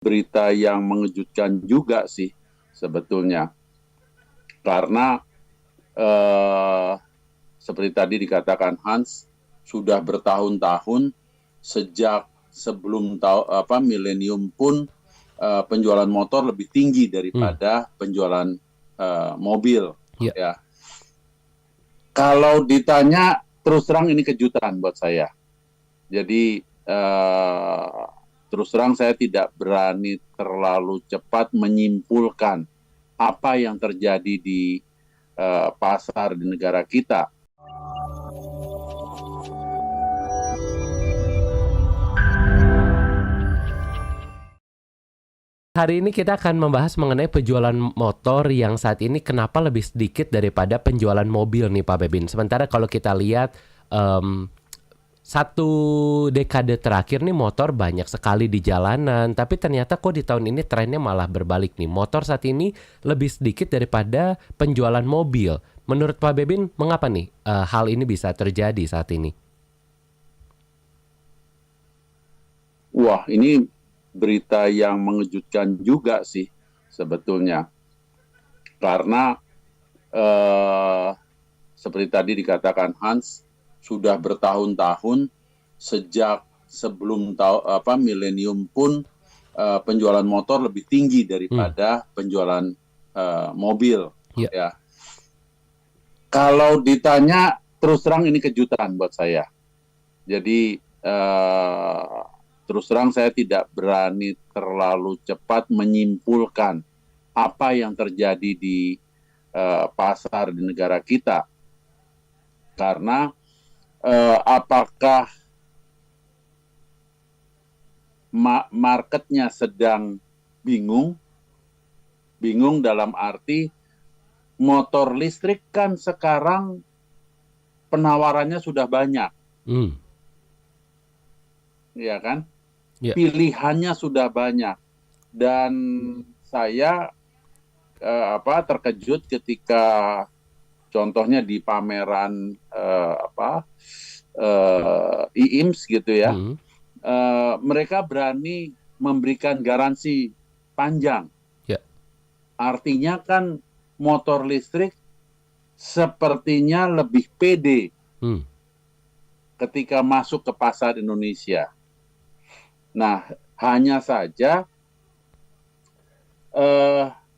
berita yang mengejutkan juga sih sebetulnya. Karena seperti tadi dikatakan Hans, sudah bertahun-tahun sejak sebelum milenium pun penjualan motor lebih tinggi daripada penjualan mobil. Ya. Ya. Kalau ditanya, terus terang ini kejutan buat saya. Jadi terus terang saya tidak berani terlalu cepat menyimpulkan apa yang terjadi di pasar di negara kita. Hari ini kita akan membahas mengenai penjualan motor yang saat ini kenapa lebih sedikit daripada penjualan mobil nih Pak Bebin. Sementara kalau kita lihat satu dekade terakhir nih motor banyak sekali di jalanan, tapi ternyata kok di tahun ini trennya malah berbalik nih. Motor saat ini lebih sedikit daripada penjualan mobil. Menurut Pak Bebin, mengapa nih hal ini bisa terjadi saat ini? Wah, ini berita yang mengejutkan juga sih sebetulnya. Karena seperti tadi dikatakan Hans, sudah bertahun-tahun sejak sebelum milenium pun penjualan motor lebih tinggi daripada penjualan mobil. Ya. Ya. Kalau ditanya, terus terang ini kejutan buat saya. Jadi terus terang saya tidak berani terlalu cepat menyimpulkan apa yang terjadi di pasar di negara kita. Karena apakah marketnya sedang bingung dalam arti motor listrik kan sekarang penawarannya sudah banyak. Ya kan? Ya. Pilihannya sudah banyak. Dan saya terkejut ketika contohnya di pameran IIMS gitu ya. Mereka berani memberikan garansi panjang. Ya. Artinya kan motor listrik sepertinya lebih pede ketika masuk ke pasar Indonesia. Nah, hanya saja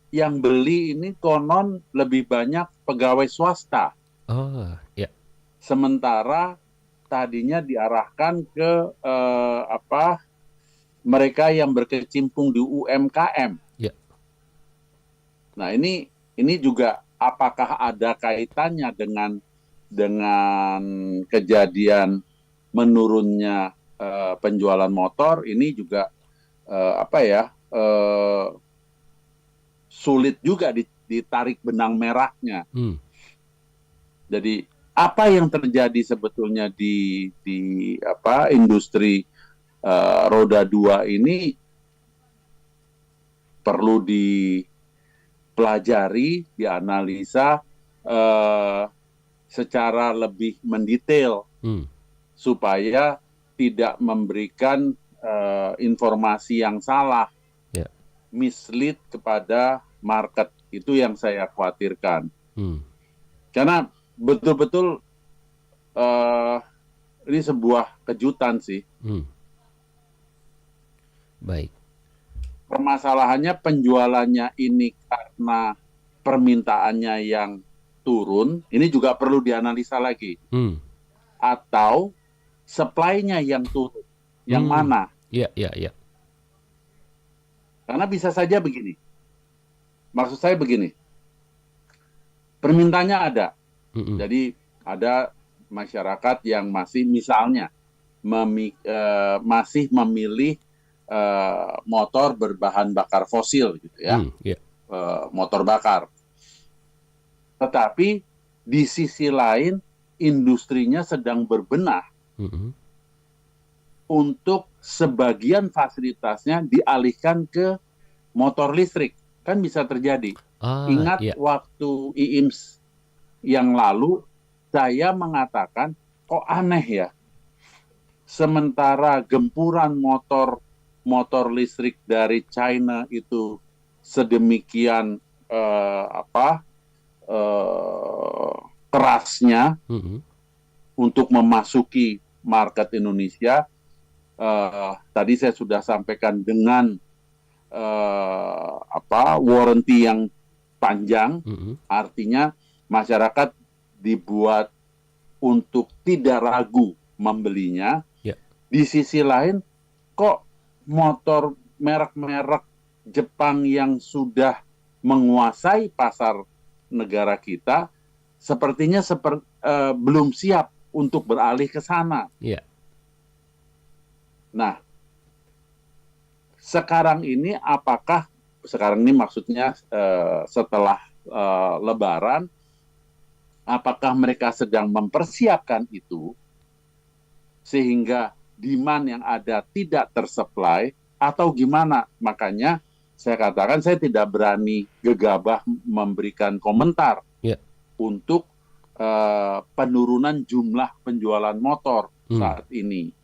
yang beli ini konon lebih banyak pegawai swasta. Oh, ya. Sementara tadinya diarahkan ke mereka yang berkecimpung di UMKM. Ya. Nah, ini juga apakah ada kaitannya dengan kejadian menurunnya penjualan motor? Ini juga sulit juga ditarik benang merahnya. Jadi apa yang terjadi sebetulnya di industri roda 2 ini perlu dipelajari, dianalisa secara lebih mendetail supaya tidak memberikan informasi yang salah, mislead kepada market. Itu yang saya khawatirkan. Karena betul-betul ini sebuah kejutan sih. Baik. Permasalahannya penjualannya ini karena permintaannya yang turun, ini juga perlu dianalisa lagi. Atau supply-nya yang turun, yang mana? Iya. Karena bisa saja begini. Maksud saya begini. Permintaannya ada. Jadi ada masyarakat yang masih misalnya masih memilih motor berbahan bakar fosil gitu ya. Motor bakar. Tetapi di sisi lain industrinya sedang berbenah untuk sebagian fasilitasnya dialihkan ke motor listrik. Kan bisa terjadi. Ingat waktu IIMS yang lalu saya mengatakan kok aneh ya. Sementara gempuran motor motor listrik dari China itu sedemikian kerasnya untuk memasuki market Indonesia. Tadi saya sudah sampaikan dengan warranty yang panjang, artinya masyarakat dibuat untuk tidak ragu membelinya. Ya. Di sisi lain, kok motor merek-merek Jepang yang sudah menguasai pasar negara kita sepertinya belum siap untuk beralih ke sana. Ya. Nah, sekarang ini maksudnya setelah Lebaran, apakah mereka sedang mempersiapkan itu sehingga demand yang ada tidak tersupply atau gimana? Makanya saya katakan saya tidak berani gegabah memberikan komentar untuk penurunan jumlah penjualan motor saat ini.